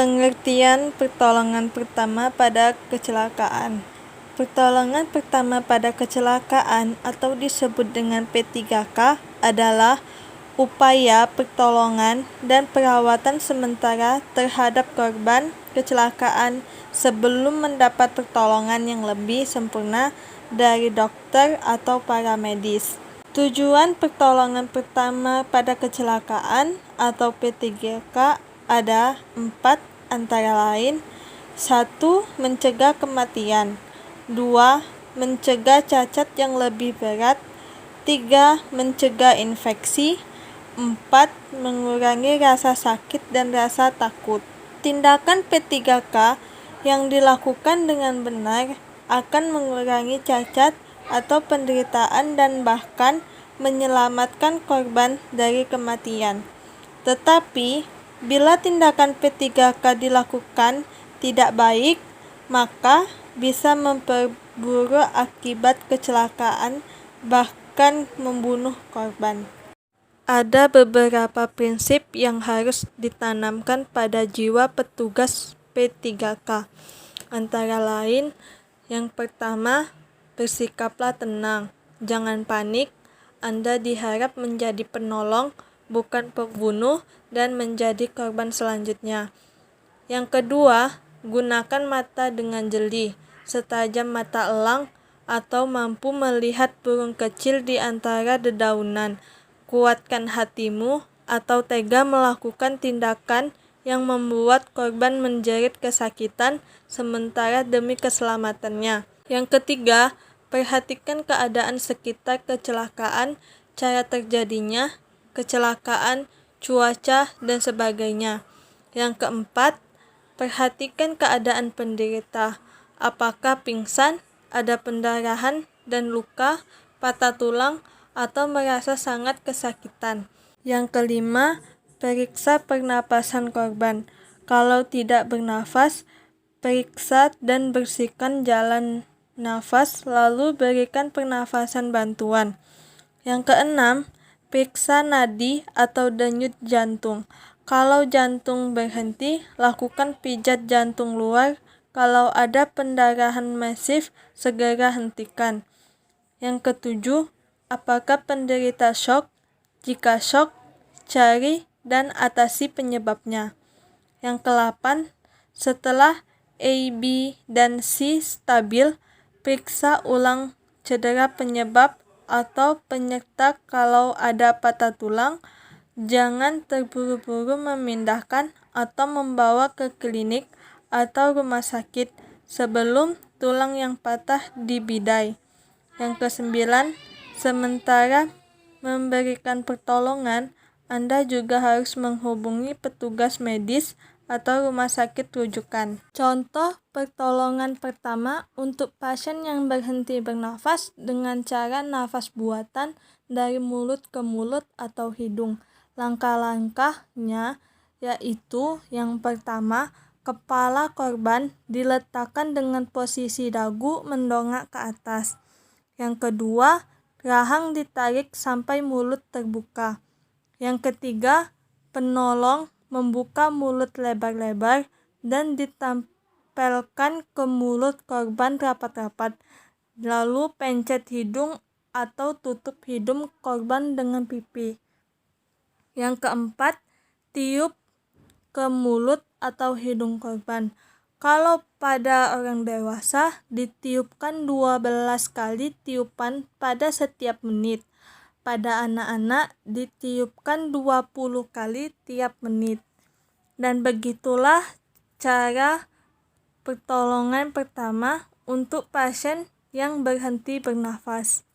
Pengertian pertolongan pertama pada kecelakaan. Pertolongan pertama pada kecelakaan atau disebut dengan P3K adalah upaya pertolongan dan perawatan sementara terhadap korban kecelakaan sebelum mendapat pertolongan yang lebih sempurna dari dokter atau para medis. Tujuan pertolongan pertama pada kecelakaan atau P3K ada 4, antara lain 1. Mencegah kematian, 2. Mencegah cacat yang lebih berat, 3. Mencegah infeksi, 4. Mengurangi rasa sakit dan rasa takut. Tindakan P3K yang dilakukan dengan benar akan mengurangi cacat atau penderitaan dan bahkan menyelamatkan korban dari kematian. Tetapi, bila tindakan P3K dilakukan tidak baik, maka bisa memperburuk akibat kecelakaan, bahkan membunuh korban. Ada beberapa prinsip yang harus ditanamkan pada jiwa petugas P3K. Antara lain, yang pertama, bersikaplah tenang, jangan panik. Anda diharap menjadi penolong, bukan pembunuh, dan menjadi korban selanjutnya. Yang kedua, gunakan mata dengan jeli, setajam mata elang, atau mampu melihat burung kecil di antara dedaunan. Kuatkan hatimu atau tega melakukan tindakan yang membuat korban menjerit kesakitan sementara demi keselamatannya. Yang ketiga, perhatikan keadaan sekitar kecelakaan, cara terjadinya kecelakaan, cuaca, dan sebagainya. Yang keempat, perhatikan keadaan penderita. Apakah pingsan, ada pendarahan dan luka, patah tulang, atau merasa sangat kesakitan. Yang kelima, periksa pernapasan korban. Kalau tidak bernafas, periksa dan bersihkan jalan nafas, lalu berikan pernafasan bantuan. Yang keenam, periksa nadi atau denyut jantung. Kalau jantung berhenti, lakukan pijat jantung luar. Kalau ada pendarahan masif, segera hentikan. Yang ketujuh, apakah penderita shock? Jika shock, cari dan atasi penyebabnya. Yang ke-8, setelah A, B, dan C stabil, periksa ulang cedera penyebab atau penyerta. Kalau ada patah tulang, jangan terburu-buru memindahkan atau membawa ke klinik atau rumah sakit sebelum tulang yang patah dibidai. Yang ke-9, sementara memberikan pertolongan, Anda juga harus menghubungi petugas medis atau rumah sakit rujukan. Contoh pertolongan pertama untuk pasien yang berhenti bernafas dengan cara nafas buatan dari mulut ke mulut atau hidung. Langkah-langkahnya yaitu yang pertama, kepala korban diletakkan dengan posisi dagu mendongak ke atas. Yang kedua, rahang ditarik sampai mulut terbuka. Yang ketiga, penolong membuka mulut lebar-lebar dan ditempelkan ke mulut korban rapat-rapat. Lalu pencet hidung atau tutup hidung korban dengan pipi. Yang keempat, tiup ke mulut atau hidung korban. Kalau pada orang dewasa, ditiupkan 12 kali tiupan pada setiap menit. Pada anak-anak, ditiupkan 20 kali tiap menit. Dan begitulah cara pertolongan pertama untuk pasien yang berhenti bernafas.